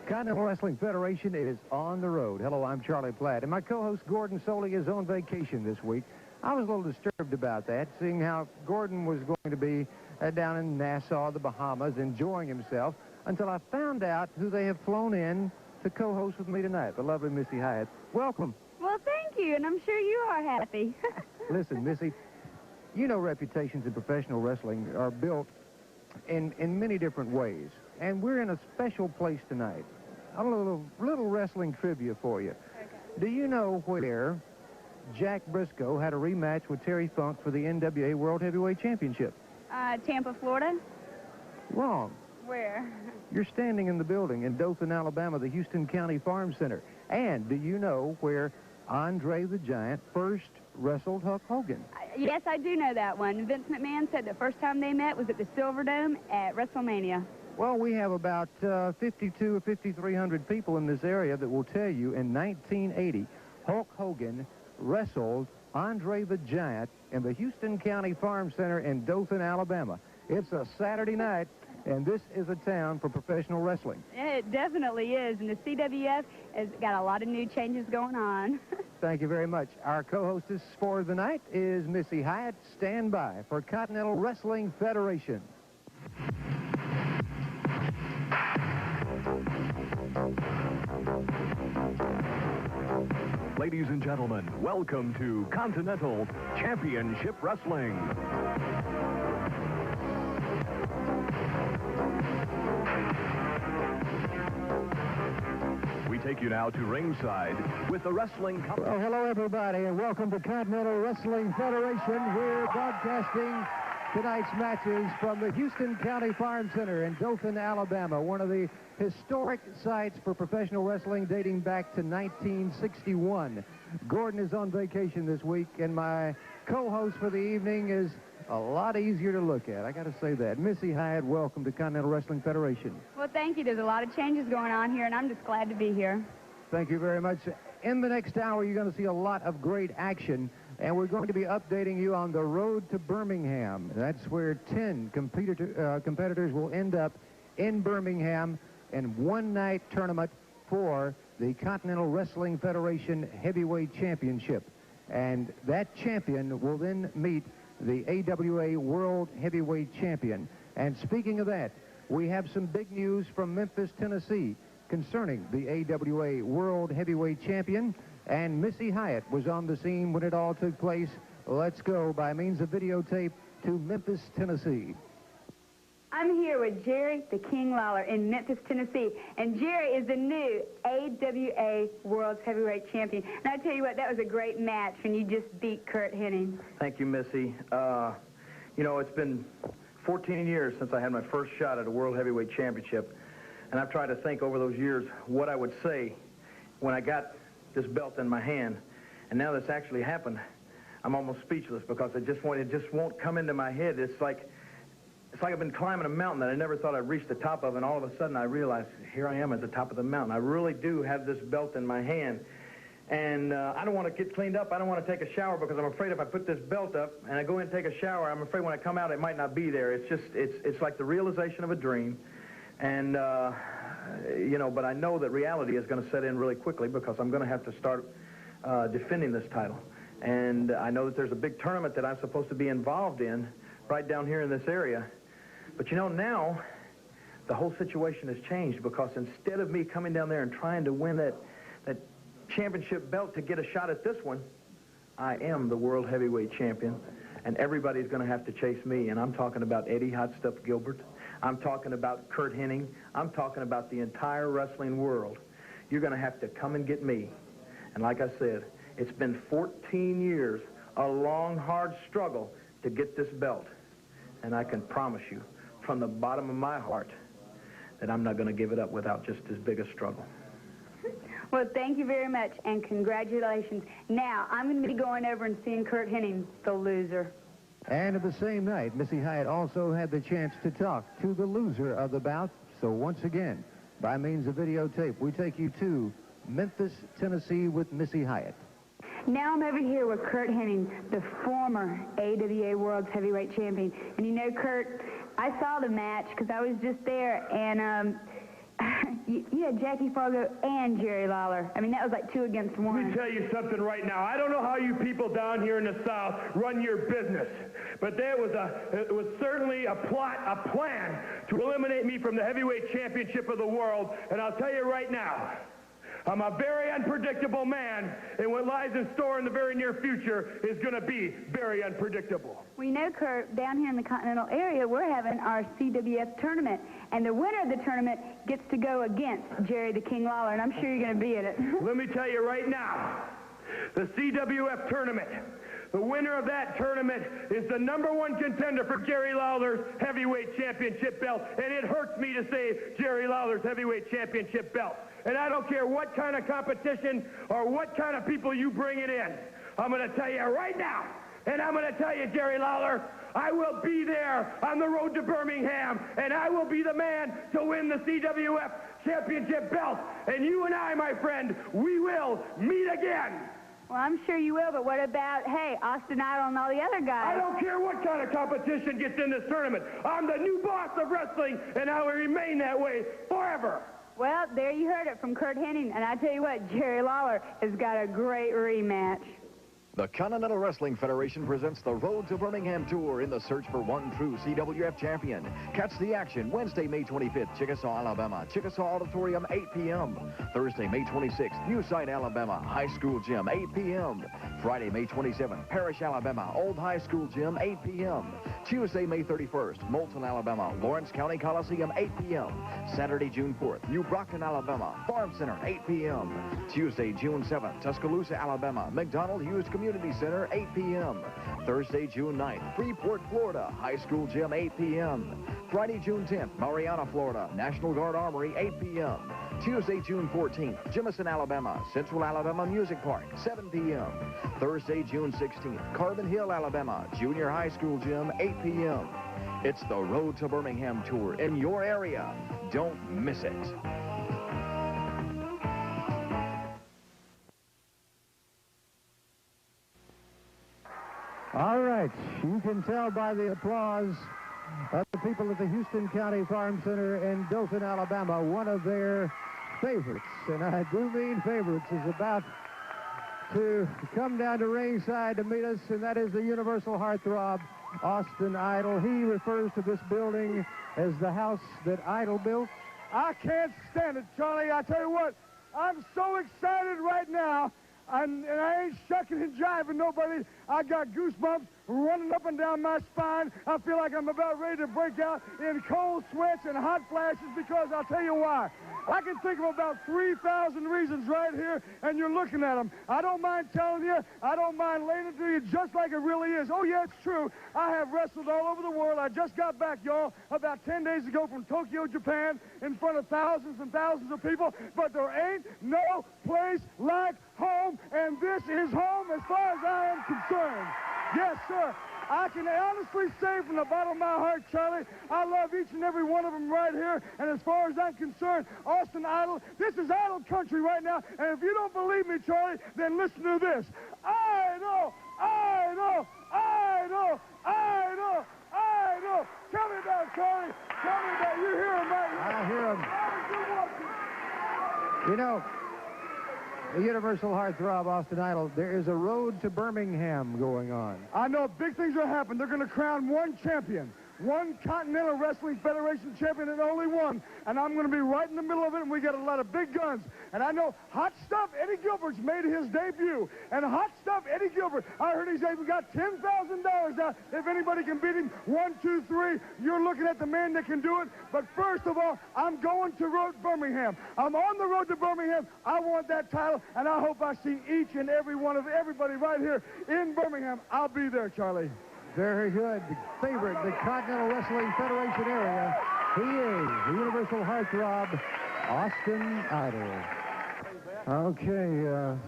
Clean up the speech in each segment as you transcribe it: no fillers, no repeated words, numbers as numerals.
Continental Wrestling Federation is on the road. Hello, I'm Charlie Platt, and my co-host Gordon Soley is on vacation this week. I was a little disturbed about that, seeing how Gordon was going to be down in Nassau, the Bahamas, enjoying himself, until I found out who they have flown in to co-host with me tonight, the lovely Missy Hyatt. Welcome. Well, thank you, and I'm sure you are happy. Listen, Missy, you know reputations in professional wrestling are built in many different ways, and we're in a special place tonight. A little wrestling trivia for you. Okay. Do you know where Jack Briscoe had a rematch with Terry Funk for the NWA World Heavyweight Championship? Tampa, Florida? Wrong. Where? You're standing in the building in Dothan, Alabama, the Houston County Farm Center. And do you know where Andre the Giant first wrestled Hulk Hogan? Yes, I do know that one. Vince McMahon said the first time they met was at the Silverdome at WrestleMania. Well, we have about 52 or 5,300 people in this area that will tell you in 1980, Hulk Hogan wrestled Andre the Giant in the Houston County Farm Center in Dothan, Alabama. It's a Saturday night, and this is a town for professional wrestling. It definitely is, and the CWF has got a lot of new changes going on. Thank you very much. Our co-hostess for the night is Missy Hyatt. Stand by for Continental Wrestling Federation. Ladies and gentlemen, welcome to Continental Championship Wrestling. We take you now to ringside with the wrestling... Well, hello, everybody, and welcome to Continental Wrestling Federation. We're broadcasting tonight's matches from the Houston County Farm Center in Dothan, Alabama, one of the historic sites for professional wrestling dating back to 1961. Gordon is on vacation this week, and my co-host for the evening is a lot easier to look at. I got to say that. Missy Hyatt, welcome to Continental Wrestling Federation. Well, thank you. There's a lot of changes going on here, and I'm just glad to be here. Thank you very much. In the next hour, you're going to see a lot of great action, and we're going to be updating you on the road to Birmingham. That's where 10 competitors will end up in Birmingham in one-night tournament for the Continental Wrestling Federation Heavyweight Championship. And that champion will then meet the AWA World Heavyweight Champion. And speaking of that, we have some big news from Memphis, Tennessee concerning the AWA World Heavyweight Champion. And Missy Hyatt was on the scene when it all took place. Let's go by means of videotape to Memphis, Tennessee. I'm here with Jerry the King Lawler in Memphis, Tennessee. And Jerry is the new AWA World Heavyweight Champion. And I tell you what, that was a great match when you just beat Curt Hennig. Thank you, Missy. You know, it's been 14 years since I had my first shot at a World Heavyweight Championship. And I've tried to think over those years what I would say when I got this belt in my hand. And now that's actually happened, I'm almost speechless because it just won't come into my head. It's like I've been climbing a mountain that I never thought I'd reach the top of, and all of a sudden I realize here I am at the top of the mountain. I really do have this belt in my hand. And I don't want to get cleaned up. I don't want to take a shower because I'm afraid if I put this belt up and I go in and take a shower, I'm afraid when I come out it might not be there. It's like the realization of a dream. And, you know, but I know that reality is going to set in really quickly because I'm going to have to start defending this title. And I know that there's a big tournament that I'm supposed to be involved in right down here in this area. But, you know, now the whole situation has changed because instead of me coming down there and trying to win that championship belt to get a shot at this one, I am the World Heavyweight Champion, and everybody's going to have to chase me. And I'm talking about Eddie Hot Stuff Gilbert. I'm talking about Curt Hennig. I'm talking about the entire wrestling world. You're going to have to come and get me. And like I said, it's been 14 years, a long, hard struggle to get this belt. And I can promise you, from the bottom of my heart, that I'm not going to give it up without just as big a struggle. Well, thank you very much, and congratulations. Now, I'm going to be going over and seeing Curt Hennig, the loser. And at the same night, Missy Hyatt also had the chance to talk to the loser of the bout. So once again, by means of videotape, we take you to Memphis, Tennessee with Missy Hyatt. Now I'm over here with Curt Hennig, the former AWA World Heavyweight Champion. And you know, Curt, I saw the match because I was just there, and You had Jackie Fargo and Jerry Lawler. I mean, that was like 2 against 1. Let me tell you something right now. I don't know how you people down here in the South run your business, but it was certainly a plan to eliminate me from the heavyweight championship of the world. And I'll tell you right now, I'm a very unpredictable man, and what lies in store in the very near future is going to be very unpredictable. Well, you know, Kurt, down here in the Continental area, we're having our CWF tournament, and the winner of the tournament gets to go against Jerry the King Lawler, and I'm sure you're going to be in it. Let me tell you right now, the CWF tournament, the winner of that tournament is the #1 contender for Jerry Lawler's heavyweight championship belt, and it hurts me to say Jerry Lawler's heavyweight championship belt. And I don't care what kind of competition or what kind of people you bring it in. I'm going to tell you right now, and I'm going to tell you, Jerry Lawler, I will be there on the road to Birmingham, and I will be the man to win the CWF championship belt. And you and I, my friend, we will meet again. Well, I'm sure you will, but what about, hey, Austin Idol and all the other guys? I don't care what kind of competition gets in this tournament. I'm the new boss of wrestling, and I will remain that way forever. Well, there you heard it from Kurt Hennig, and I tell you what, Jerry Lawler has got a great rematch. The Continental Wrestling Federation presents the Road to Birmingham Tour in the search for one true CWF champion. Catch the action Wednesday, May 25th, Chickasaw, Alabama, Chickasaw Auditorium, 8 p.m. Thursday, May 26th, New Site, Alabama, High School Gym, 8 p.m. Friday, May 27th, Parrish, Alabama, Old High School Gym, 8 p.m. Tuesday, May 31st, Moulton, Alabama, Lawrence County Coliseum, 8 p.m. Saturday, June 4th, New Brockton, Alabama, Farm Center, 8 p.m. Tuesday, June 7th, Tuscaloosa, Alabama, McDonald Hughes Community Center, 8 p.m. Thursday, June 9th, Freeport, Florida, High School Gym, 8 p.m. Friday, June 10th, Mariana, Florida, National Guard Armory, 8 p.m. Tuesday, June 14th, Jemison, Alabama, Central Alabama Music Park, 7 p.m. Thursday, June 16th, Carbon Hill, Alabama, Junior High School Gym, 8 p.m. It's the Road to Birmingham Tour in your area. Don't miss it. All right, you can tell by the applause of the people at the Houston County Farm Center in Dothan, Alabama, one of their favorites, and I do mean favorites, is about to come down to ringside to meet us, and that is the Universal Heartthrob, Austin Idol. He refers to this building as the house that Idol built. I can't stand it, Charlie. I tell you what, I'm so excited right now, and I ain't shucking and jiving nobody. I got goosebumps running up and down my spine. I feel like I'm about ready to break out in cold sweats and hot flashes, because I'll tell you why. I can think of about 3,000 reasons right here, and you're looking at them. I don't mind telling you. I don't mind laying it to you just like it really is. Oh, yeah, it's true. I have wrestled all over the world. I just got back, y'all, about 10 days ago from Tokyo, Japan, in front of thousands and thousands of people. But there ain't no place like home, and this is home as far as I am concerned. Yes, sir. I can honestly say from the bottom of my heart, Charlie, I love each and every one of them right here. And as far as I'm concerned, Austin Idol, this is Idol country right now. And if you don't believe me, Charlie, then listen to this. Idol, Idol, Idol, Idol, Idol. Tell me about it, Charlie. Tell me about it. You hear him, right? I hear him. You know, the Universal Heartthrob, Austin Idol, there is a Road to Birmingham going on. I know big things will happen. They're going to crown one champion, one Continental Wrestling Federation champion, and only one. And I'm going to be right in the middle of it, and we got a lot of big guns. And I know Hot Stuff Eddie Gilbert's made his debut. And Hot Stuff Eddie Gilbert, I heard he's even got $10,000 out if anybody can beat him. 1, 2, 3. You're looking at the man that can do it. But first of all, I'm going to Road Birmingham. I'm on the road to Birmingham. I want that title, and I hope I see each and every one of everybody right here in Birmingham. I'll be there, Charlie. Very good. The favorite, the Continental Wrestling Federation area. He is the Universal Heartthrob, Austin Idol. Okay,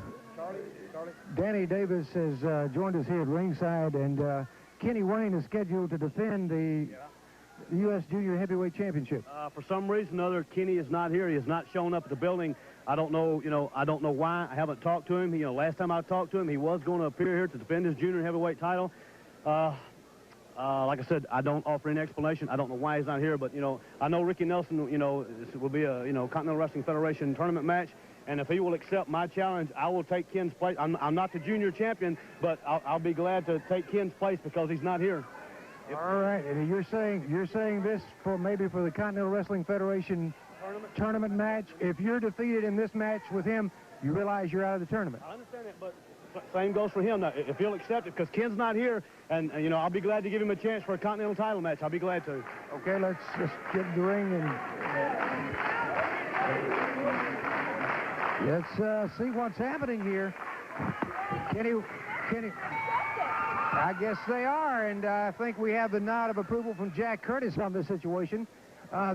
Danny Davis has joined us here at ringside, and Kenny Wayne is scheduled to defend the U.S. Junior Heavyweight Championship. For some reason or other, Kenny is not here. He has not shown up at the building. I don't know, I don't know why. I haven't talked to him. Last time I talked to him, he was going to appear here to defend his junior heavyweight title. Like I said, I don't offer any explanation. I don't know why he's not here, but, you know, I know Ricky Nelson, you know, this will be a, you know, Continental Wrestling Federation tournament match, and if he will accept my challenge, I will take Ken's place. I'm not the junior champion, but I'll be glad to take Ken's place because he's not here. All right, and you're saying this for maybe for the Continental Wrestling Federation tournament match. If you're defeated in this match with him, you realize you're out of the tournament. I understand that, but same goes for him. Now, if he'll accept it, because Ken's not here, and you know, I'll be glad to give him a chance for a Continental title match. I'll be glad to. Okay, let's just get in the ring and let's see what's happening here. Kenny. I guess they are, and I think we have the nod of approval from Jack Curtis on this situation.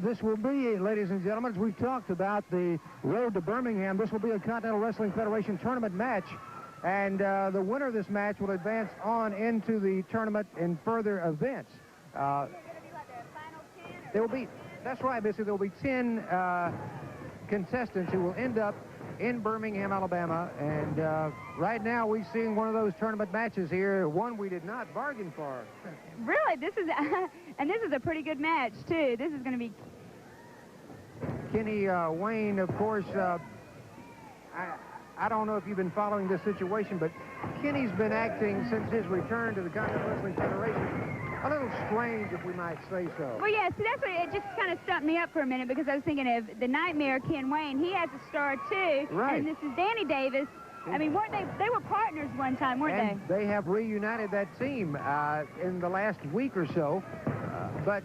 This will be, ladies and gentlemen, as we've talked about the road to Birmingham, this will be a Continental Wrestling Federation tournament match, and the winner of this match will advance on into the tournament in further events. There will be, that's right, Missy, there will be 10 contestants who will end up in Birmingham, Alabama, and right now we're seeing one of those tournament matches here, one we did not bargain for. Really, this is, and this is a pretty good match, too. This is going to be... Kenny Wayne, of course, I don't know if you've been following this situation, but Kenny's been acting since his return to the Continental Wrestling Federation a little strange, if we might say so. Well, yeah, see, that's what it just kind of stumped me up for a minute because I was thinking of the Nightmare, Ken Wayne. He has a star, too. Right. And this is Danny Davis. I mean, weren't they were partners one time, weren't they? They have reunited that team in the last week or so. But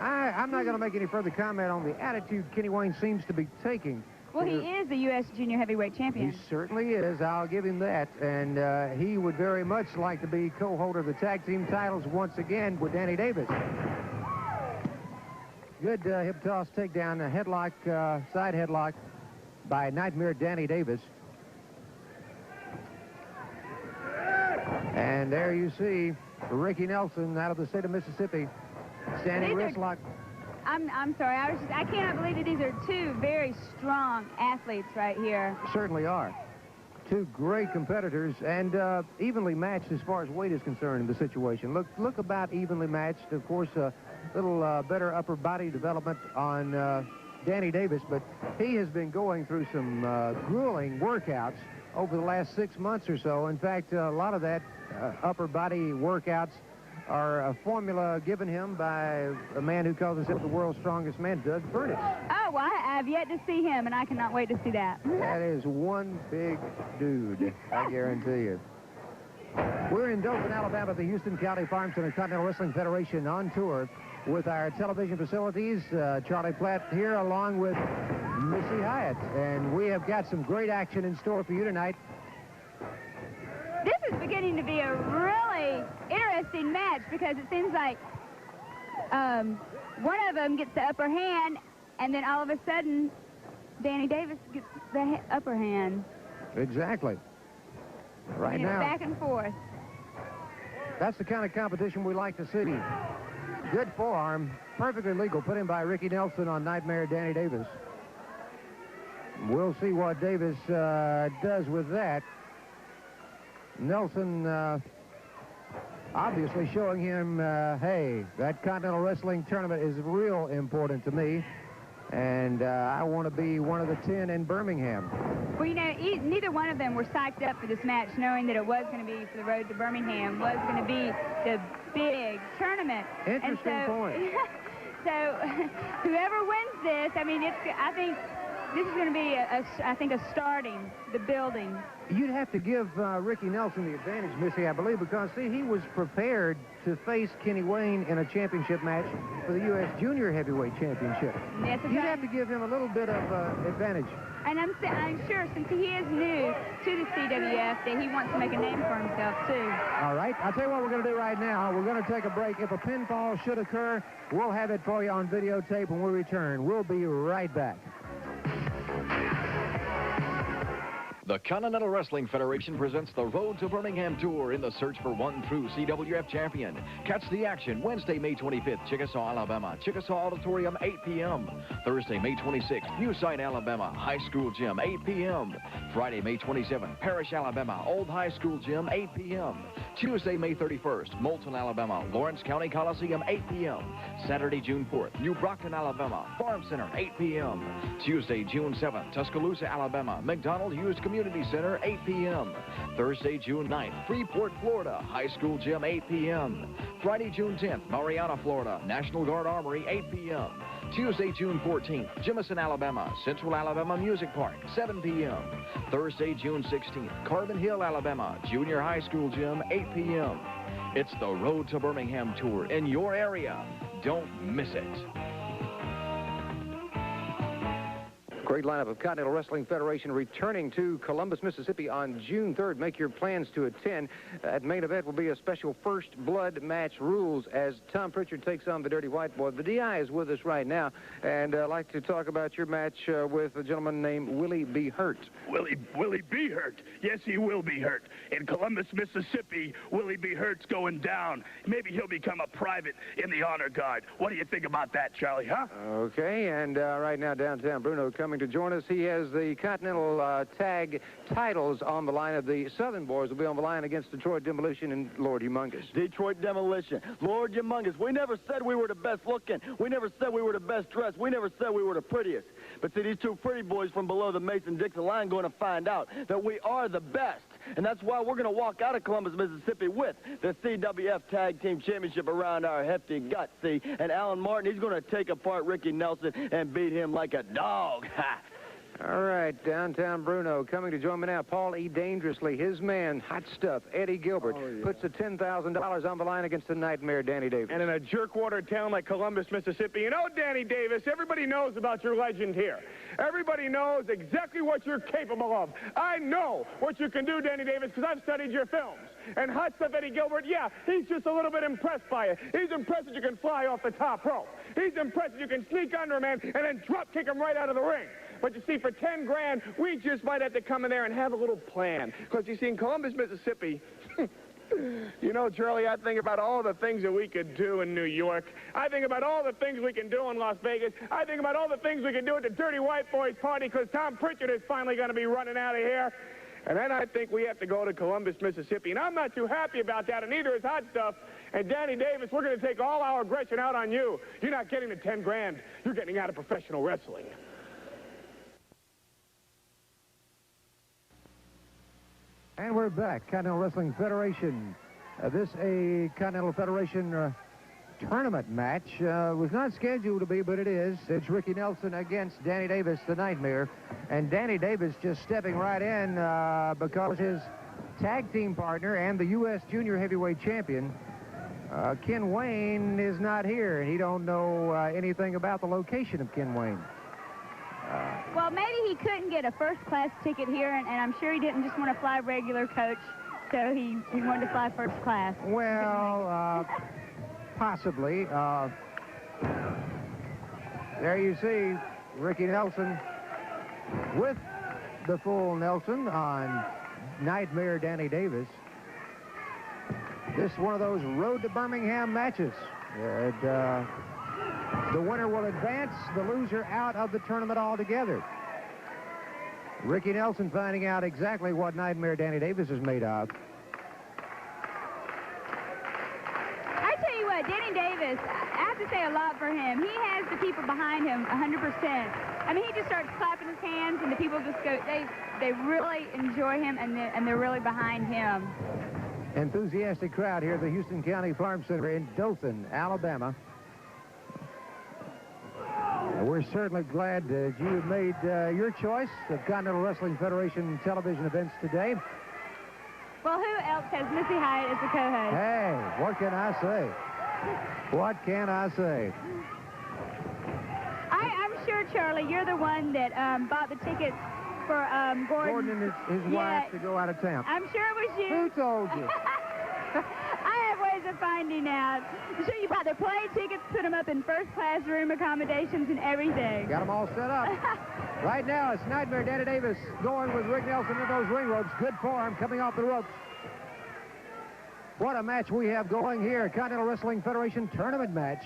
I'm not going to make any further comment on the attitude Kenny Wayne seems to be taking. Well, he is the U.S. Junior Heavyweight Champion. He certainly is. I'll give him that. And he would very much like to be co-holder of the tag team titles once again with Danny Davis. Good hip toss takedown, a headlock, side headlock by Nightmare Danny Davis. And there you see Ricky Nelson out of the state of Mississippi standing wrist lock. I'm sorry. I cannot believe that these are two very strong athletes right here. Certainly are. Two great competitors and evenly matched as far as weight is concerned in the situation. Look about evenly matched. Of course, a little better upper body development on Danny Davis, but he has been going through some grueling workouts over the last 6 months or so. In fact, a lot of that upper body workouts are a formula given him by a man who calls himself the world's strongest man, Doug Furnace. Oh, well, I've yet to see him, and I cannot wait to see that. That is one big dude, I guarantee you. We're in Dothan, Alabama, the Houston County Farm Center Continental Wrestling Federation on tour with our television facilities. Charlie Platt here along with Missy Hyatt, and we have got some great action in store for you tonight. This is beginning to be a really interesting match because it seems like one of them gets the upper hand, and then all of a sudden, Danny Davis gets the upper hand. Exactly. Right now. Back and forth. That's the kind of competition we like to see. Good forearm, perfectly legal, put in by Ricky Nelson on Nightmare Danny Davis. We'll see what Davis does with that. Nelson obviously showing him, hey, that Continental Wrestling tournament is real important to me, and I want to be one of the 10 in Birmingham. Well, you know, neither one of them were psyched up for this match, knowing that it was going to be for the road to Birmingham, was going to be the big tournament. Interesting point. So whoever wins this, I mean, I think this is going to be, a starting, the building. You'd have to give Ricky Nelson the advantage, Missy, I believe, because, see, he was prepared to face Kenny Wayne in a championship match for the U.S. Junior Heavyweight Championship. You'd have to give him a little bit of advantage. And I'm sure, since he is new to the CWF, that he wants to make a name for himself, too. All right. I'll tell you what we're going to do right now. We're going to take a break. If a pinfall should occur, we'll have it for you on videotape when we return. We'll be right back. The Continental Wrestling Federation presents the Road to Birmingham Tour in the search for one true CWF champion. Catch the action Wednesday, May 25th, Chickasaw, Alabama, Chickasaw Auditorium, 8 p.m. Thursday, May 26th, Viewside, Alabama, High School Gym, 8 p.m. Friday, May 27th, Parrish, Alabama, Old High School Gym, 8 p.m. Tuesday, May 31st, Moulton, Alabama, Lawrence County Coliseum, 8 p.m. Saturday, June 4th, New Brockton, Alabama, Farm Center, 8 p.m. Tuesday, June 7th, Tuscaloosa, Alabama, McDonald Hughes Community Center, 8 p.m. Thursday, June 9th, Freeport, Florida, High School Gym, 8 p.m. Friday, June 10th, Mariana, Florida, National Guard Armory, 8 p.m. Tuesday, June 14th, Jemison, Alabama, Central Alabama Music Park, 7 p.m. Thursday, June 16th, Carbon Hill, Alabama, Junior High School Gym, 8 p.m. It's the Road to Birmingham Tour in your area. Don't miss it. Great lineup of Continental Wrestling Federation returning to Columbus, Mississippi on June 3rd. Make your plans to attend. That main event will be a special first blood match rules as Tom Pritchard takes on the Dirty White Boy. The DI is with us right now, and I'd like to talk about your match with a gentleman named Willie B. Hurt. Willie B. Hurt? Yes, he will be hurt. In Columbus, Mississippi, Willie B. Hurt's going down. Maybe he'll become a private in the honor guard. What do you think about that, Charlie, huh? Okay, and right now downtown, Bruno coming to join us. He has the Continental Tag titles on the line. Of the Southern Boys will be on the line against Detroit Demolition and Lord Humongous. Detroit Demolition, Lord Humongous. We never said we were the best looking. We never said we were the best dressed. We never said we were the prettiest. But see, these two pretty boys from below the Mason-Dixon line going to find out that we are the best. And that's why we're going to walk out of Columbus, Mississippi with the CWF Tag Team Championship around our hefty guts, see? And Alan Martin, he's going to take apart Ricky Nelson and beat him like a dog. Ha! All right, downtown Bruno coming to join me now. Paul E. Dangerously, his man, Hot Stuff Eddie Gilbert, puts the $10,000 on the line against the Nightmare Danny Davis. And in a jerkwater town like Columbus, Mississippi, you know, Danny Davis, everybody knows about your legend here. Everybody knows exactly what you're capable of. I know what you can do, Danny Davis, because I've studied your films. And Hot Stuff Eddie Gilbert, yeah, he's just a little bit impressed by it. He's impressed that you can fly off the top rope. He's impressed that you can sneak under a man and then drop kick him right out of the ring. But you see, for 10 grand, we just might have to come in there and have a little plan. Because you see, in Columbus, Mississippi, you know, Charlie, I think about all the things that we could do in New York. I think about all the things we can do in Las Vegas. I think about all the things we can do at the Dirty White Boys party because Tom Pritchard is finally going to be running out of here. And then I think we have to go to Columbus, Mississippi. And I'm not too happy about that, and neither is Hot Stuff. And Danny Davis, we're going to take all our aggression out on you. You're not getting the 10 grand. You're getting out of professional wrestling. And we're back. Continental Wrestling Federation. This a Continental Federation tournament match. Was not scheduled to be, but it is. It's Ricky Nelson against Danny Davis, the Nightmare. And Danny Davis just stepping right in because his tag team partner and the U.S. Junior Heavyweight Champion, Ken Wayne, is not here. And he don't know anything about the location of Ken Wayne. Well, maybe he couldn't get a first-class ticket here, and I'm sure he didn't just want to fly regular coach, so he wanted to fly first class. Well, possibly. There you see Ricky Nelson with the full Nelson on Nightmare Danny Davis. This is one of those Road to Birmingham matches. The winner will advance, the loser out of the tournament altogether. Ricky Nelson finding out exactly what Nightmare Danny Davis is made of. I tell you what, Danny Davis, I have to say a lot for him. He has the people behind him 100%. I mean, he just starts clapping his hands, and the people just go, they really enjoy him, and they're really behind him. Enthusiastic crowd here at the Houston County Farm Center in Dothan, Alabama. We're certainly glad that you made your choice of Continental Wrestling Federation television events today. Well, who else has Missy Hyatt as a co-host? Hey, what can I say? What can I say? I'm sure, Charlie, you're the one that bought the tickets for Gordon. Gordon and his wife to go out of town. I'm sure it was you. Who told you? I have ways of finding out. I'm sure you bought their plane tickets, put them up in first-class room accommodations and everything. Got them all set up. Right now, it's Nightmare Danny Davis going with Rick Nelson in those ring ropes. Good form coming off the ropes. What a match we have going here. Continental Wrestling Federation tournament match.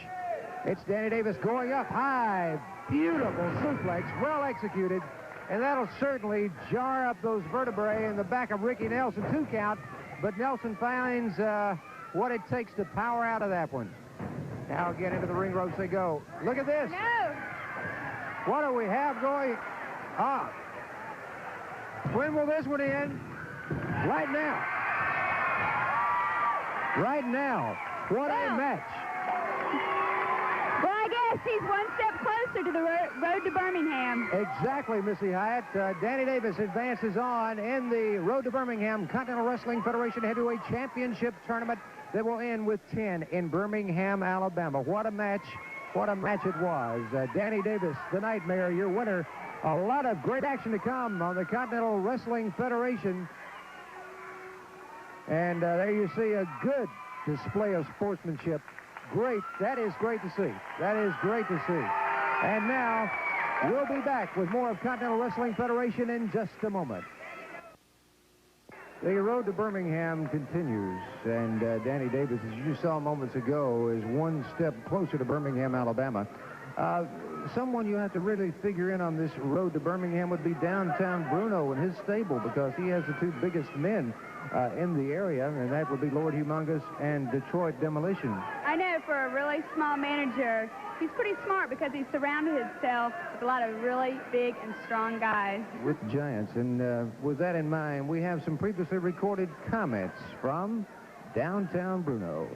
It's Danny Davis going up high. Beautiful suplex, well executed. And that'll certainly jar up those vertebrae in the back of Ricky Nelson. 2 count. but Nelson finds what it takes to power out of that one. Now again into the ring ropes they go. Look at this. No. What do we have going on? When will this one end? Right now. Right now. What a match. Well, I guess he's one step closer to the road to Birmingham. Exactly, Missy Hyatt. Danny Davis advances on in the Road to Birmingham Continental Wrestling Federation Heavyweight Championship Tournament that will end with 10 in Birmingham, Alabama. What a match. What a match it was. Danny Davis, the Nightmare, your winner. A lot of great action to come on the Continental Wrestling Federation. And there you see a good display of sportsmanship. Great. That is great to see. That is great to see. And now, we'll be back with more of Continental Wrestling Federation in just a moment. The road to Birmingham continues, and Danny Davis, as you saw moments ago, is one step closer to Birmingham, Alabama. Someone you have to really figure in on this road to Birmingham would be Downtown Bruno and his stable, because he has the two biggest men in the area, and that would be Lord Humongous and Detroit Demolition. I know, for a really small manager, he's pretty smart because he's surrounded himself with a lot of really big and strong guys. With giants. And with that in mind, we have some previously recorded comments from Downtown Bruno.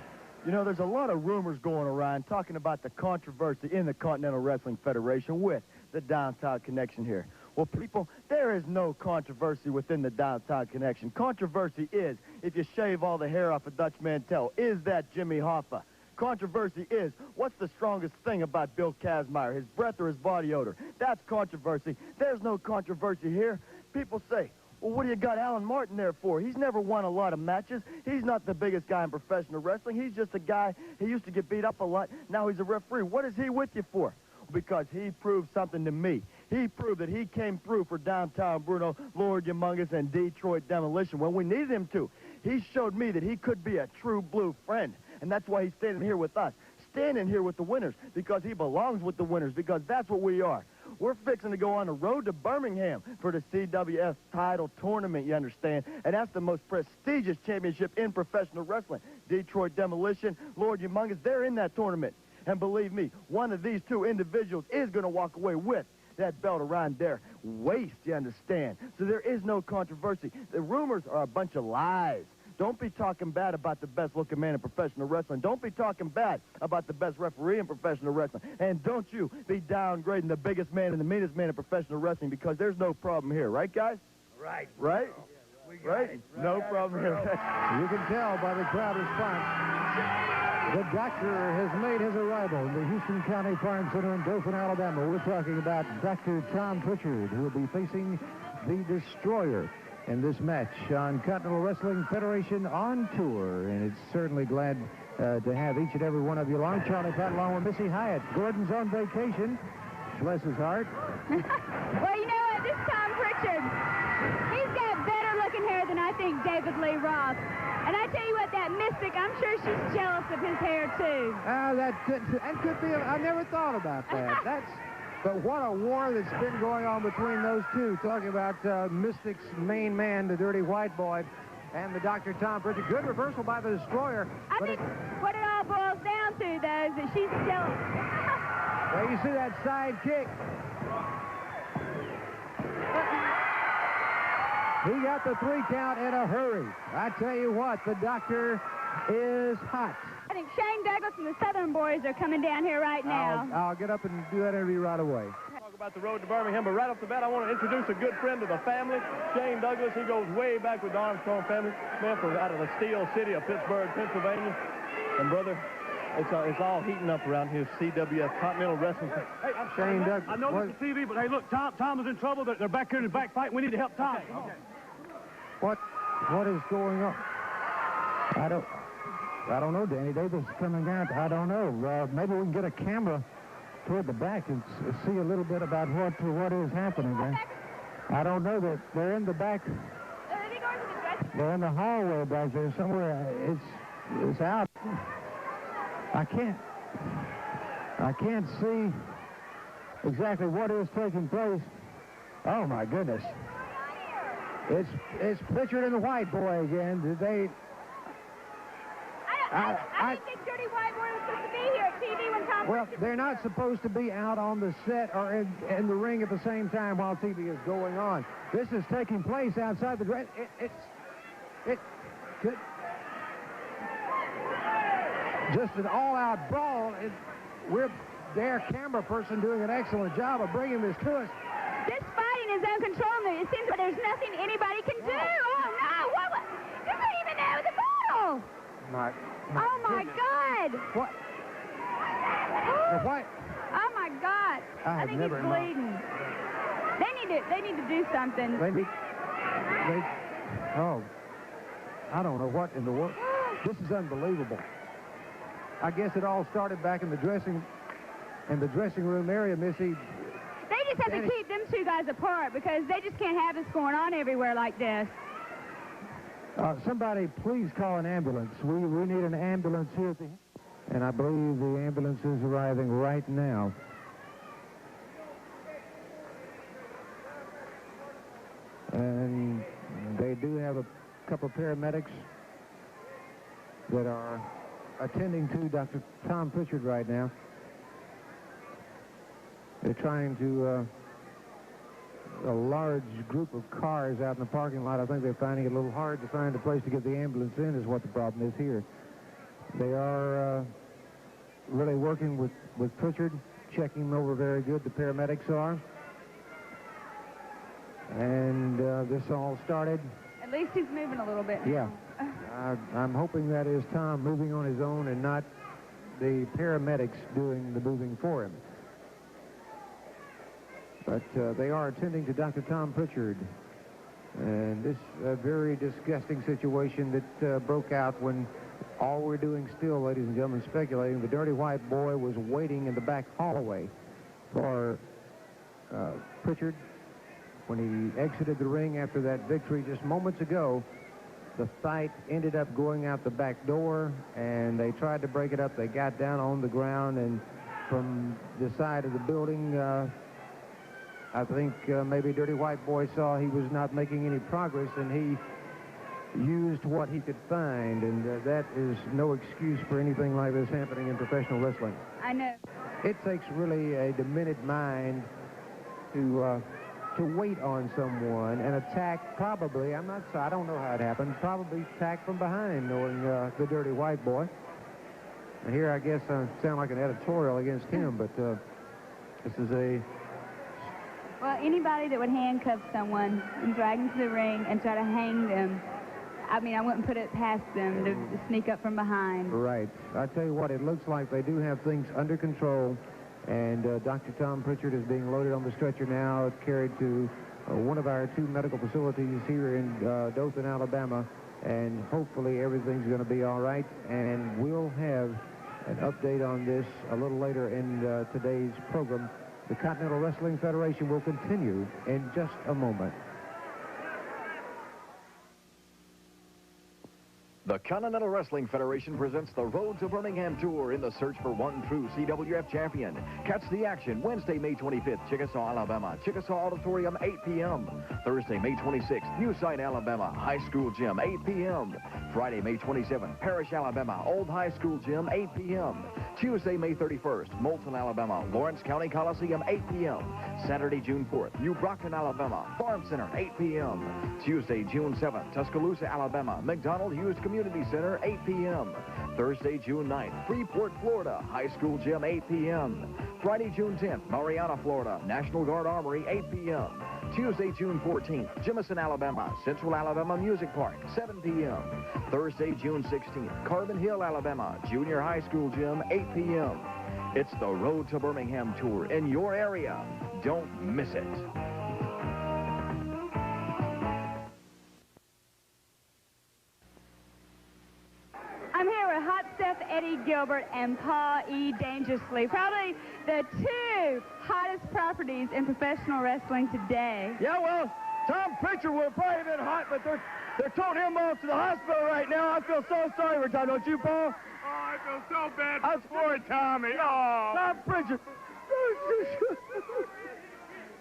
You know, there's a lot of rumors going around talking about the controversy in the Continental Wrestling Federation with the Downtown Connection here. Well, people, there is no controversy within the Downtown Connection. Controversy is if you shave all the hair off of Dutch Mantel. Is that Jimmy Hoffa? Controversy is, what's the strongest thing about Bill Kazmaier, his breath or his body odor? That's controversy. There's no controversy here. People say, well, what do you got Alan Martin there for? He's never won a lot of matches. He's not the biggest guy in professional wrestling. He's just a guy, he used to get beat up a lot. Now he's a referee. What is he with you for? Because he proved something to me. He proved that he came through for Downtown Bruno, Lord Humongous, and Detroit Demolition when we needed him to. He showed me that he could be a true blue friend, and that's why he's standing here with us, standing here with the winners, because he belongs with the winners, because that's what we are. We're fixing to go on the road to Birmingham for the CWF title tournament, you understand, and that's the most prestigious championship in professional wrestling. Detroit Demolition, Lord Humongous, they're in that tournament. And believe me, one of these two individuals is going to walk away with that belt around their waist, you understand? So there is no controversy. The rumors are a bunch of lies. Don't be talking bad about the best-looking man in professional wrestling. Don't be talking bad about the best referee in professional wrestling. And don't you be downgrading the biggest man and the meanest man in professional wrestling, because there's no problem here. Right, guys? Right. Right? Right? No problem here. You can tell by the crowd response. The doctor has made his arrival in the Houston County Farm Center in Dothan, Alabama. We're talking about Dr. Tom Pritchard, who will be facing the Destroyer in this match on Continental Wrestling Federation on tour. And it's certainly glad to have each and every one of you along. Charlie Pat along with Missy Hyatt. Gordon's on vacation. Bless his heart. Well, you know what? This Tom Pritchard, he's got better looking hair than I think David Lee Roth. And I tell you what, that Mystic, I'm sure she's jealous of his hair, too. That could be, I never thought about that. But what a war that's been going on between those two, talking about Mystic's main man, the Dirty White Boy, and the Dr. Tom Pritchard. Good reversal by the Destroyer. I think what it all boils down to, though, is that she's jealous. Well, you see that side kick. He got the 3 count in a hurry. I tell you what, the doctor is hot. I think Shane Douglas and the Southern Boys are coming down here right now. I'll get up and do that interview right away. Talk about the road to Birmingham, but right off the bat, I want to introduce a good friend of the family, Shane Douglas. He goes way back with the Armstrong family, man, from out of the steel city of Pittsburgh, Pennsylvania. And brother, it's all heating up around here. CWF Continental Wrestling. Hey, I'm Shane Douglas. I know this is TV, but hey, look, Tom is in trouble. They're back here in the back fight. We need to help Tom. Okay. What is going on? I don't know. Danny Davis is coming out. I don't know. Maybe we can get a camera toward the back and see a little bit about what is happening there. I don't know. That they're in the back. They're in the hallway back there somewhere. It's out. I can't see exactly what is taking place. Oh my goodness. It's Pritchard and the White Boy again. Did they? I think this dirty white boy was supposed to be here at TV when Tom... Well, they're not supposed to be out on the set or in the ring at the same time while TV is going on. This is taking place outside the dress. It could... Just an all-out brawl. We're their camera person doing an excellent job of bringing this to us. This fighting is uncontrollable. It seems like there's nothing anybody can do. Oh, no. What? You couldn't even know the bottle. Oh, my God. What? What? Oh, my God. I think he's bleeding. They need to do something. Oh, I don't know what in the world. This is unbelievable. I guess it all started back in the dressing room area, Missy. They just have to keep them two guys apart because they just can't have this going on everywhere like this. Somebody please call an ambulance. We need an ambulance here at the... And I believe the ambulance is arriving right now. And they do have a couple of paramedics that are attending to Dr. Tom Pritchard right now. They're trying to... a large group of cars out in the parking lot. I think they're finding it a little hard to find a place to get the ambulance in is what the problem is here. They are really working with Pritchard, checking him over very good, the paramedics are. And this all started... At least he's moving a little bit now. Yeah. I'm hoping that is Tom moving on his own and not the paramedics doing the moving for him. But they are attending to Dr. Tom Pritchard. And this very disgusting situation that broke out when all we're doing still, ladies and gentlemen, speculating, the dirty white boy was waiting in the back hallway for Pritchard. When he exited the ring after that victory just moments ago, the fight ended up going out the back door, and they tried to break it up. They got down on the ground, and from the side of the building, I think maybe Dirty White Boy saw he was not making any progress, and he used what he could find, and that is no excuse for anything like this happening in professional wrestling. I know. It takes really a demented mind to wait on someone and attack, probably, I don't know how it happened, probably attack from behind, knowing the Dirty White Boy. And here, I guess, I sound like an editorial against him, but this is a... Well, anybody that would handcuff someone and drag them to the ring and try to hang them, I mean, I wouldn't put it past them to sneak up from behind. Right. I tell you what, it looks like they do have things under control, and Dr. Tom Pritchard is being loaded on the stretcher now, carried to one of our two medical facilities here in Dothan, Alabama, and hopefully everything's going to be all right, and we'll have an update on this a little later in today's program. The Continental Wrestling Federation will continue in just a moment. The Continental Wrestling Federation presents the Road to Birmingham Tour in the search for one true CWF champion. Catch the action Wednesday, May 25th, Chickasaw, Alabama, Chickasaw Auditorium, 8 p.m. Thursday, May 26th, New Site, Alabama, High School Gym, 8 p.m. Friday, May 27th, Parrish, Alabama, Old High School Gym, 8 p.m. Tuesday, May 31st, Moulton, Alabama, Lawrence County Coliseum, 8 p.m. Saturday, June 4th, New Brockton, Alabama, Farm Center, 8 p.m. Tuesday, June 7th, Tuscaloosa, Alabama, McDonald Hughes Community Center, 8 p.m. Thursday, June 9th, Freeport, Florida, High School Gym, 8 p.m. Friday, June 10th, Mariana, Florida, National Guard Armory, 8 p.m. Tuesday, June 14th, Jemison, Alabama, Central Alabama Music Park, 7 p.m. Thursday, June 16th, Carbon Hill, Alabama, Junior High School Gym, 8 p.m. It's the Road to Birmingham Tour in your area. Don't miss it. I'm here with Hot Stuff Eddie Gilbert and Paul E. Dangerously, probably the two hottest properties in professional wrestling today. Yeah, well, Tom Pritchard would have probably been hot, but they're toting him off to the hospital right now. I feel so sorry for Tom, don't you, Paul? Oh, I feel so bad for poor Tommy. Oh. Tom Pritchard.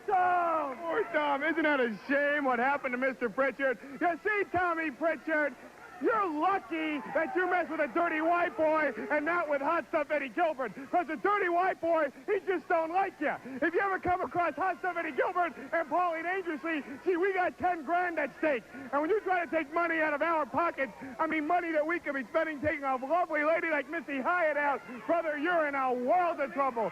Tom! Poor Tom, isn't that a shame what happened to Mr. Pritchard? You see, Tommy Pritchard, you're lucky that you mess with a dirty white boy and not with Hot Stuff Eddie Gilbert, because the dirty white boy, he just don't like you. If you ever come across Hot Stuff Eddie Gilbert and Paulie Dangerously, see, we got 10 grand at stake. And when you try to take money out of our pockets, I mean money that we could be spending taking a lovely lady like Missy Hyatt out, brother, you're in a world of trouble.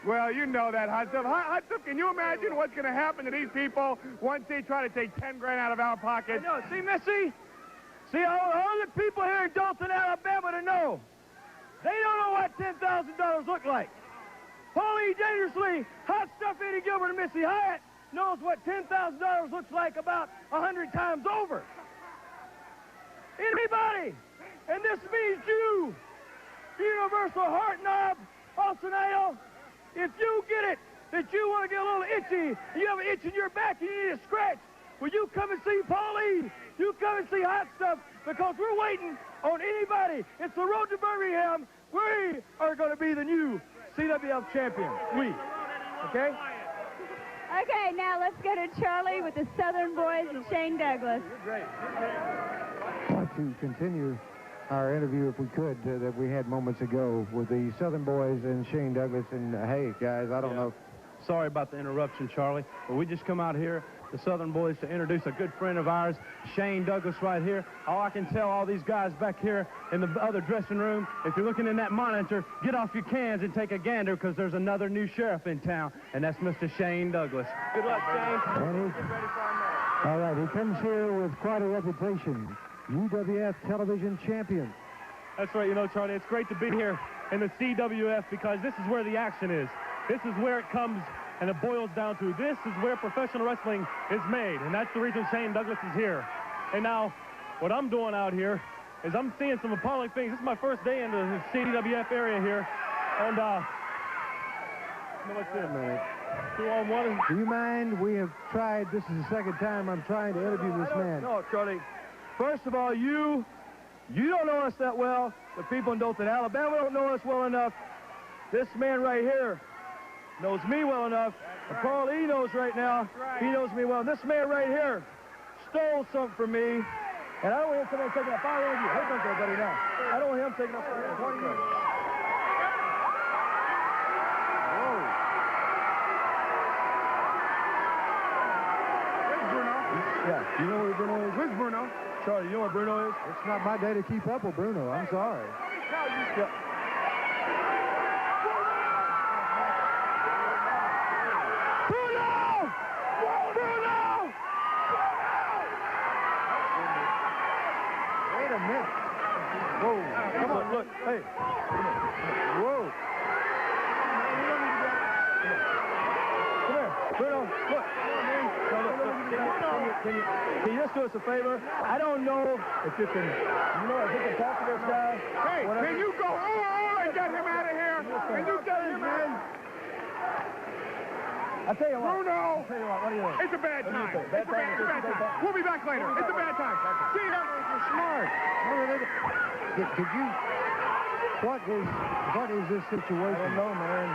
Well, you know that, Hot Stuff. Hot Stuff, can you imagine what's going to happen to these people once they try to take 10 grand out of our pockets? No, see, Missy? See, all the people here in Dalton, Alabama to know, they don't know what $10,000 look like. Paulie Dangerously, Hot Stuff Eddie Gilbert, and Missy Hyatt knows what $10,000 looks like about 100 times over. Anybody, and this means you, Universal Heart Knob, Austin Idol, if you get it, that you want to get a little itchy, you have an itch in your back and you need a scratch, will you come and see Paulie? You come and see Hot Stuff, because we're waiting on anybody. It's the road to Birmingham. We are going to be the new CWF champion. We. Okay? Okay, now let's go to Charlie with the Southern Boys and Shane Douglas. I'd like to continue our interview, if we could, that we had moments ago with the Southern Boys and Shane Douglas. And, hey, guys, I don't know. Sorry about the interruption, Charlie, but we just come out here, the Southern Boys, to introduce a good friend of ours, Shane Douglas, right here. Oh, I can tell all these guys back here in the other dressing room, if you're looking in that monitor, get off your cans and take a gander, because there's another new sheriff in town, and that's Mr. Shane Douglas. Good luck, Shane. All right, he comes here with quite a reputation. UWF television champion. That's right, you know, Charlie, it's great to be here in the CWF, because this is where the action is. This is where it comes and it boils down to. This is where professional wrestling is made, and that's the reason Shane Douglas is here. And now, what I'm doing out here is I'm seeing some appalling things. This is my first day in the CWF area here, and what's this? 2-on-1. Do you mind? We have tried. This is the second time I'm trying to interview this man. No, Charlie. First of all, you don't know us that well. The people in Dalton, Alabama don't know us well enough. This man right here knows me well enough. And Paul, he knows right now. He knows me well. This man right here stole something from me. And I don't want him coming and taking a fire with you. Hey, don't go, buddy, now. I don't want him taking a fire. What do you mean? Where's Bruno? Yeah. Do you know where Bruno is? Where's Bruno? Charlie, you know where Bruno is? It's not my day to keep up with Bruno. I'm sorry. Yeah. Wait a minute. Whoa. Come on, look. Hey. Whoa. Come here. Bruno, look. Can you just do us a favor? I don't know if you can, if you can talk to this guy. Hey, whatever. can you go and get him out of here? Can you get him out? I'll tell you what. Bruno! I'll tell you what do you think? It's a bad What do you time. think? It's a bad time. We'll be back later. It's a bad time. See you. You're smart. Could you... What is this situation? I don't know, man.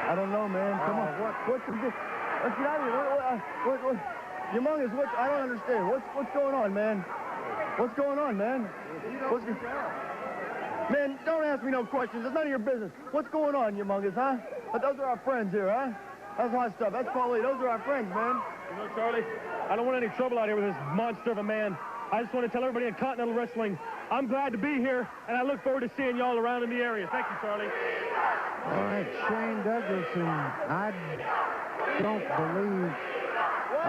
I don't know, man. Come on. Let's get out of here. What, Humongous, I don't understand. What's going on, man? What's going on, man? Man, don't ask me no questions. It's none of your business. What's going on, Humongous, huh? Those are our friends here, huh? That's Hot Stuff. That's Paulie. Those are our friends, man. You know, Charlie, I don't want any trouble out here with this monster of a man. I just want to tell everybody in Continental Wrestling, I'm glad to be here, and I look forward to seeing y'all around in the area. Thank you, Charlie. All right, Shane Douglas, and I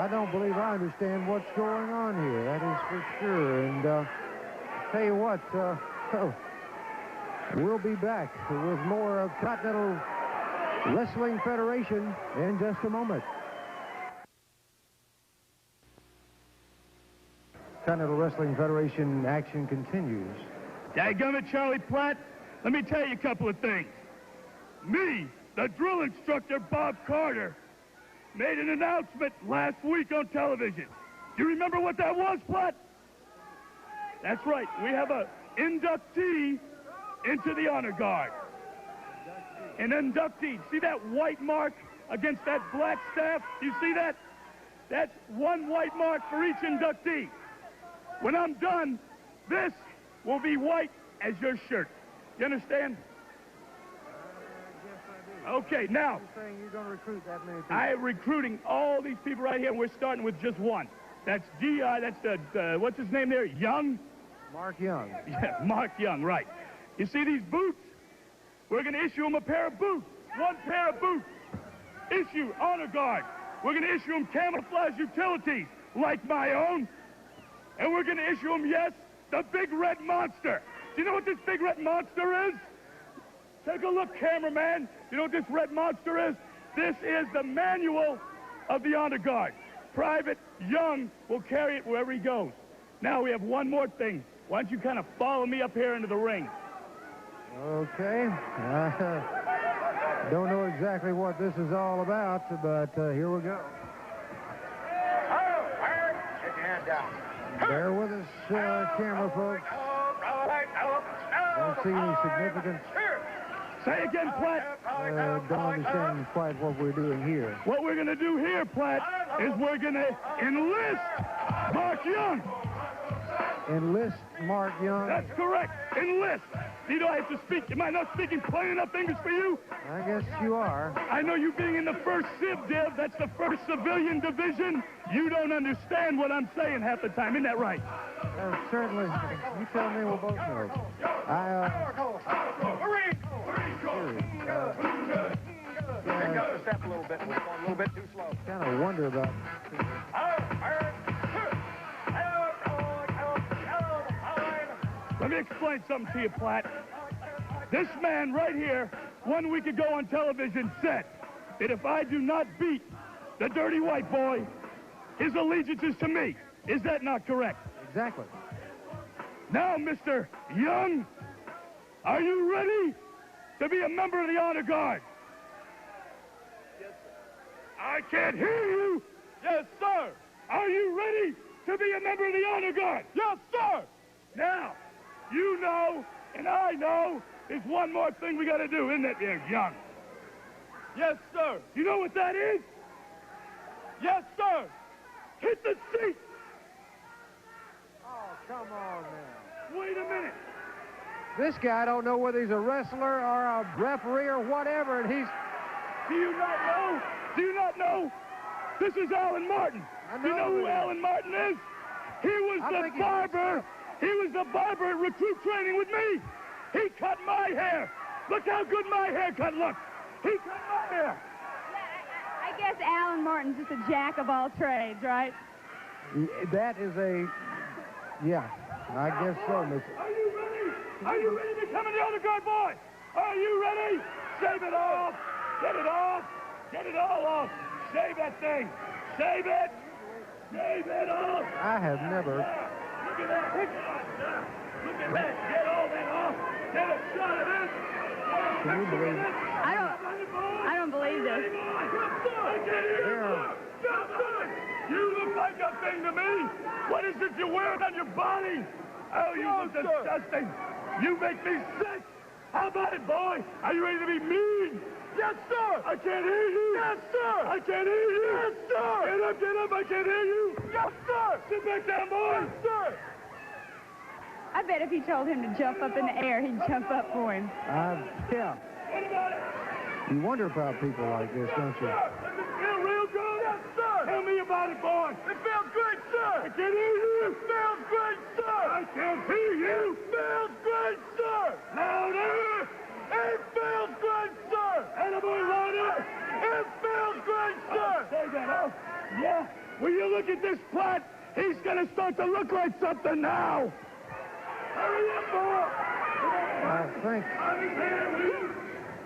don't believe I understand what's going on here. That is for sure. And tell you what, we'll be back with more of Continental Wrestling Federation in just a moment. Continental Wrestling Federation action continues. Dadgummit, Charlie Platt, let me tell you a couple of things. Me, the drill instructor, Bob Carter, made an announcement last week on television. Do you remember what that was, Platt? That's right. We have an inductee into the honor guard. An inductee. See that white mark against that black staff. You see that? That's one white mark for each inductee. When I'm done, this will be white as your shirt. You understand? Okay, now. You're saying you're going to recruit that many people? I am recruiting all these people right here, and we're starting with just one. That's that's the, what's his name there? Young? Mark Young. Yeah, Mark Young, right. You see these boots? We're going to issue him a pair of boots. One pair of boots. Issue honor guard. We're going to issue him camouflage utilities, like my own. And we're going to issue him, yes, the big red monster. Do you know what this big red monster is? Take a look, cameraman. You know what this red monster is? This is the manual of the honor guard. Private Young will carry it wherever he goes. Now we have one more thing. Why don't you kind of follow me up here into the ring? Okay. Don't know exactly what this is all about, but here we go. Get your hand down. Bear with us, camera folks. Don't see any significance. Say again, Platt. Don't understand quite what we're doing here. What we're going to do here, Platt, is we're going to enlist Mark Young. Enlist Mark Young? That's correct. Enlist. You know, I have to speak. Am I not speaking plain enough English for you? I guess you are. I know you being in the 1st Civ Div, that's the 1st Civilian Division. You don't understand what I'm saying half the time. Isn't that right? Certainly. You tell me, we'll both know. Step a little bit. We're going a little bit too slow. Kind of wonder about... Let me explain something to you, Platt. This man right here, 1 week ago on television, said that if I do not beat the dirty white boy, his allegiance is to me. Is that not correct? Exactly. Now, Mr. Young, are you ready to be a member of the honor guard? Yes, sir. I can't hear you. Yes, sir. Are you ready to be a member of the honor guard? Yes, sir. Now, you know, and I know, there's one more thing we got to do, isn't it, there, Young? Yes, sir. You know what that is? Yes, sir. Hit the seat. Oh, come on now. Wait a minute. This guy don't know whether he's a wrestler or a referee or whatever, and he's... Do you not know? Do you not know? This is Alan Martin. I know. Do you know who Alan Martin is? He was the barber. He was the barber at recruit training with me. He cut my hair. Look how good my haircut looks. He cut my hair. I guess Alan Martin's just a jack of all trades, right? That is a... Yeah, I guess so, Miss... Are you ready? Are you ready to become an honor guard boy? Are you ready? Shave it off. Get it off. Get it all off. Shave that thing. Shave it. Shave it off. I have never... Look at that. Look at that. Get all that off. Get a shot of this. Can you believe it? I don't believe this. You look like a thing to me. What is it you're wearing on your body? Oh, you look disgusting. You make me sick. How about it, boy? Are you ready to be mean? Yes, sir. I can't hear you. Yes, sir. I can't hear you. Yes, sir. Get up, get up. I can't hear you. Yes, sir. Sit back down, boy. Yes, sir. I bet if he told him to jump up in the air, he'd jump up for him. Yeah. What about it? You wonder about people like this, don't you? Does it feel real good? Yes, sir. Tell me about it, boy. It feels great, sir. I can't hear you. It feels great, sir. I can't hear you. It feels great, sir. Louder. It feels great, sir. Attaboy, louder. It feels great, sir. Say that, huh? Yeah. Will you look at this Platt? He's going to start to look like something now. Hurry up, boy. I think...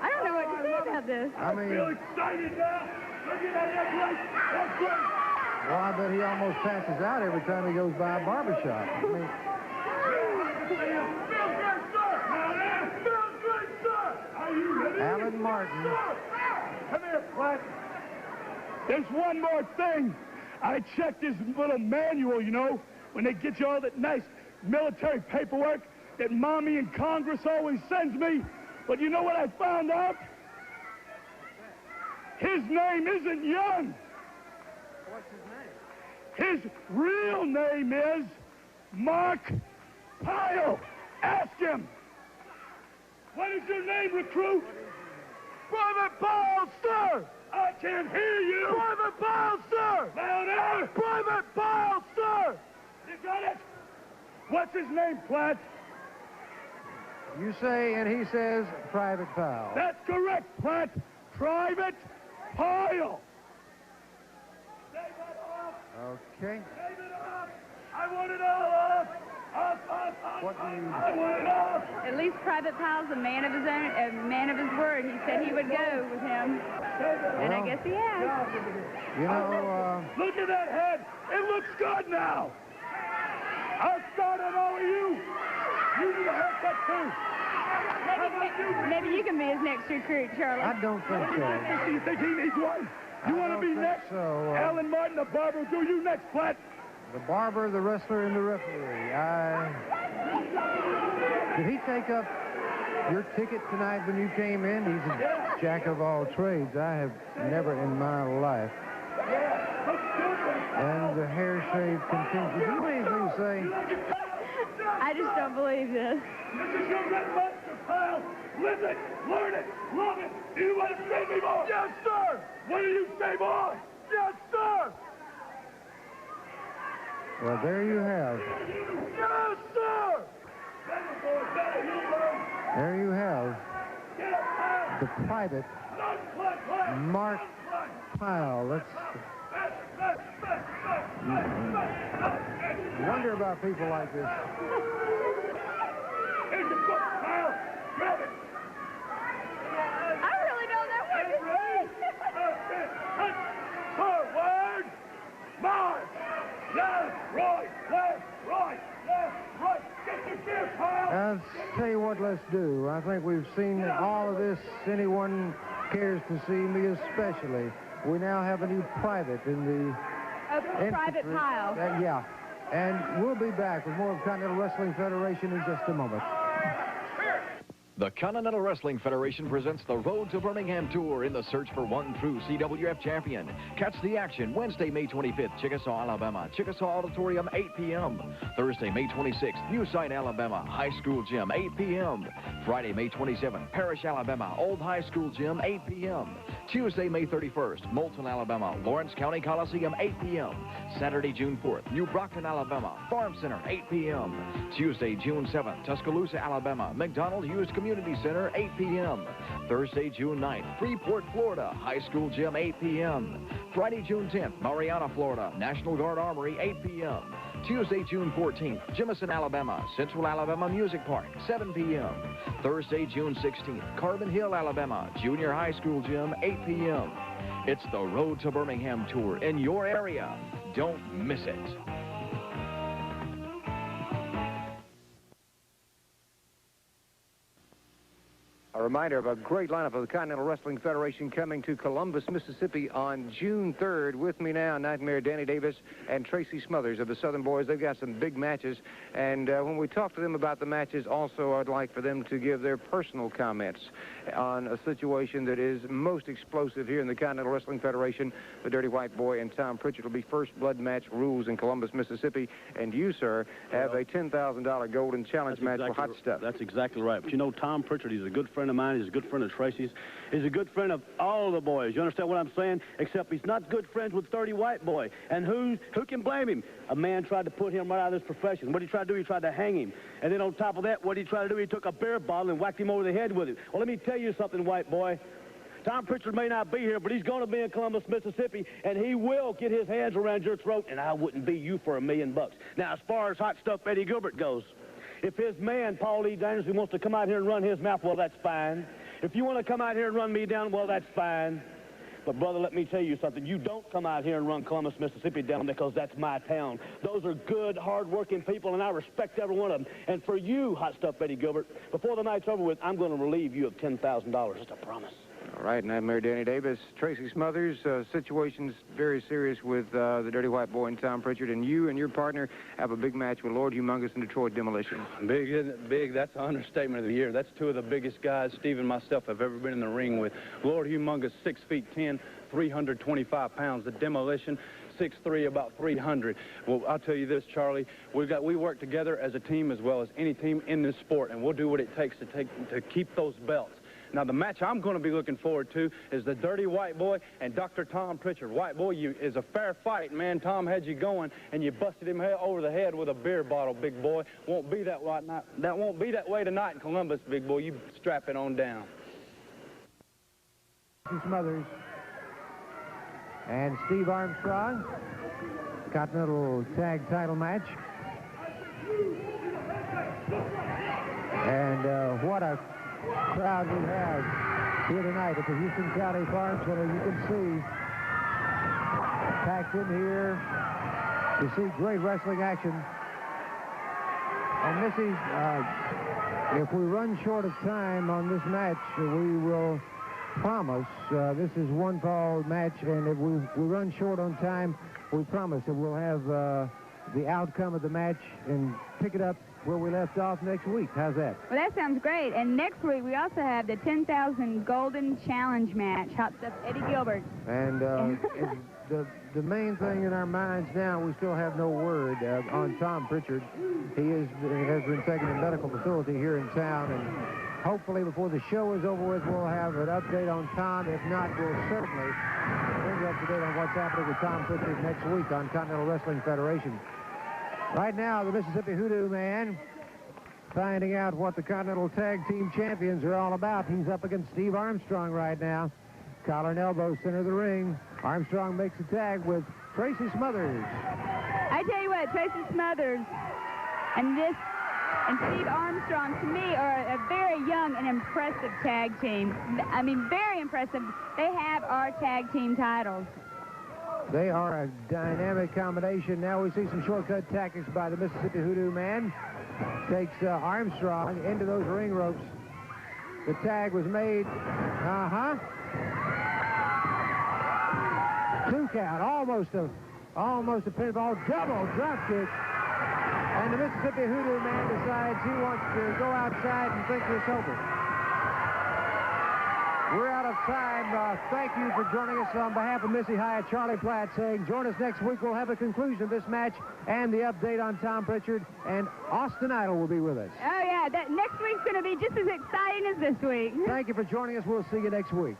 I don't know what to say about this. I mean... feel excited now. Look at that. That's right. That's right. Well, I bet he almost passes out every time he goes by a barbershop. I mean... Alan Martin. Come here, Platt. There's one more thing. I checked his little manual, you know, when they get you all that nice military paperwork that Mommy in Congress always sends me. But you know what I found out? His name isn't Young. What's his name? His real name is Mark Pyle. Ask him. What is your name, recruit? Private Pyle, sir. I can't hear you. Private Pyle, sir. Louder. Private Pyle, sir. You got it? What's his name, Platt? You say, and he says, Private Pyle. That's correct, Platt. Private Pyle. Save that off. Okay. Save it off. I want it all off. What do you... I want it off. At least Private Pyle's a man of his own, a man of his word. He said he would go with him, and I guess he has. You know, Look at that head. It looks good now. I'll start on all of you. You need a haircut too. Maybe you can be his next recruit, Charlie. I don't think so. Do you think he needs one? You want to be next? So, Alan Martin, the barber, will do you next, Platt. the barber, the wrestler, and the referee. Did he take up your ticket tonight when you came in? He's a jack of all trades. I have never in my life. And the hair shave continues. Do you have anything to say? I just don't believe this. This is your red monster, pal. Live it, learn it, love it. Do you want to say me more? Yes, sir. What do you say more? Yes, sir. Well, there you have. Yes, sir. There you have the private Mark Pyle. Let's wonder about people like this. Here's your book, pal. Grab it. I really don't know what to say. Forward. March. Left, right, left, right, left, right. Get your gear, pal. I'll tell you what, let's do. I think we've seen all of this. Anyone cares to see me especially. We now have a new private in the Private infantry. Pyle. Yeah. And we'll be back with more of Continental Wrestling Federation in just a moment. The Continental Wrestling Federation presents the Road to Birmingham Tour in the search for one true CWF champion. Catch the action Wednesday, May 25th, Chickasaw, Alabama, Chickasaw Auditorium, 8 p.m. Thursday, May 26th, New Site, Alabama, High School Gym, 8 p.m. Friday, May 27th, Parrish, Alabama, Old High School Gym, 8 p.m. Tuesday, May 31st, Moulton, Alabama, Lawrence County Coliseum, 8 p.m. Saturday, June 4th, New Brockton, Alabama, Farm Center, 8 p.m. Tuesday, June 7th, Tuscaloosa, Alabama, McDonald Hughes Community Center, 8 p.m. Thursday, June 9th, Freeport, Florida, High School Gym, 8 p.m. Friday, June 10th, Mariana, Florida, National Guard Armory, 8 p.m. Tuesday, June 14th, Jemison, Alabama, Central Alabama Music Park, 7 p.m. Thursday, June 16th, Carbon Hill, Alabama, Junior High School Gym, 8 p.m. It's the Road to Birmingham Tour in your area. Don't miss it. A reminder of a great lineup of the Continental Wrestling Federation coming to Columbus, Mississippi on June 3rd. With me now, Nightmare Danny Davis and Tracy Smothers of the Southern Boys. They've got some big matches. And when we talk to them about the matches, also I'd like for them to give their personal comments on a situation that is most explosive here in the Continental Wrestling Federation. The Dirty White Boy and Tom Pritchett will be first blood match rules in Columbus, Mississippi. And you, sir, have a $10,000 Golden Challenge match for Hot Stuff. That's exactly right. But you know, Tom Pritchett, he's a good friend of mine. He's a good friend of Tracy's. He's a good friend of all the boys. You understand what I'm saying? Except he's not good friends with Dirty White Boy. And who can blame him? A man tried to put him right out of this profession. What did he try to do? He tried to hang him. And then on top of that, what did he try to do? He took a beer bottle and whacked him over the head with it. Well, let me tell you something, White Boy. Tom Pritchett may not be here, but he's going to be in Columbus, Mississippi, and he will get his hands around your throat, and I wouldn't be you for $1 million. Now, as far as Hot Stuff Eddie Gilbert goes, if his man, Paul E. Dangerson, wants to come out here and run his mouth, well, that's fine. If you want to come out here and run me down, well, that's fine. But, brother, let me tell you something. You don't come out here and run Columbus, Mississippi down because that's my town. Those are good, hard-working people, and I respect every one of them. And for you, Hot Stuff Eddie Gilbert, before the night's over with, I'm going to relieve you of $10,000. It's a promise. All right, and I'm Mayor Danny Davis. Tracy Smothers, situation's very serious with the Dirty White Boy and Tom Pritchard, and you and your partner have a big match with Lord Humongous and Detroit Demolition. Big, isn't it? Big. That's an understatement of the year. That's two of the biggest guys Steve and myself have ever been in the ring with. Lord Humongous, 6'10", 325 pounds. The Demolition, 6'3", about 300. Well, I'll tell you this, Charlie. We work together as a team as well as any team in this sport, and we'll do what it takes to keep those belts. Now, the match I'm going to be looking forward to is the Dirty White Boy and Dr. Tom Pritchard. White Boy, is a fair fight, man. Tom had you going, and you busted him over the head with a beer bottle, big boy. Won't be that way tonight in Columbus, big boy. You strap it on down. Smothers and Steve Armstrong, Continental Tag Title match. And what a crowd we have here tonight at the Houston County Farm Center. You can see packed in here to see great wrestling action. And Missy, if we run short of time on this match, we will promise, this is one fall match, and if we run short on time, we promise that we'll have the outcome of the match and pick it up where we left off next week. How's that? Well, that sounds great. And next week we also have the 10,000 Golden Challenge match. Hot Stuff Eddie Gilbert. And the main thing in our minds now, we still have no word on Tom Pritchard. He has been taken to a medical facility here in town, and hopefully before the show is over with, we'll have an update on Tom. If not, we'll certainly bring you up to date on what's happening with Tom Pritchard next week on Continental Wrestling Federation. Right now, the Mississippi Hoodoo Man finding out what the Continental Tag Team Champions are all about. He's up against Steve Armstrong right now. Collar and elbow, center of the ring. Armstrong makes a tag with Tracy Smothers. I tell you what, Tracy Smothers and Steve Armstrong, to me, are a very young and impressive tag team. I mean, very impressive. They have our tag team titles. They are a dynamic combination. Now we see some shortcut tactics by the Mississippi Hoodoo Man. Takes Armstrong into those ring ropes. The tag was made. Two count, almost a pinfall, double drop kick. And the Mississippi Hoodoo Man decides he wants to go outside and think this over. We're out of time. Thank you for joining us. On behalf of Missy Hyatt, Charlie Platt saying join us next week. We'll have a conclusion of this match and the update on Tom Pritchard, and Austin Idol will be with us. Oh, yeah. Next week's going to be just as exciting as this week. Thank you for joining us. We'll see you next week.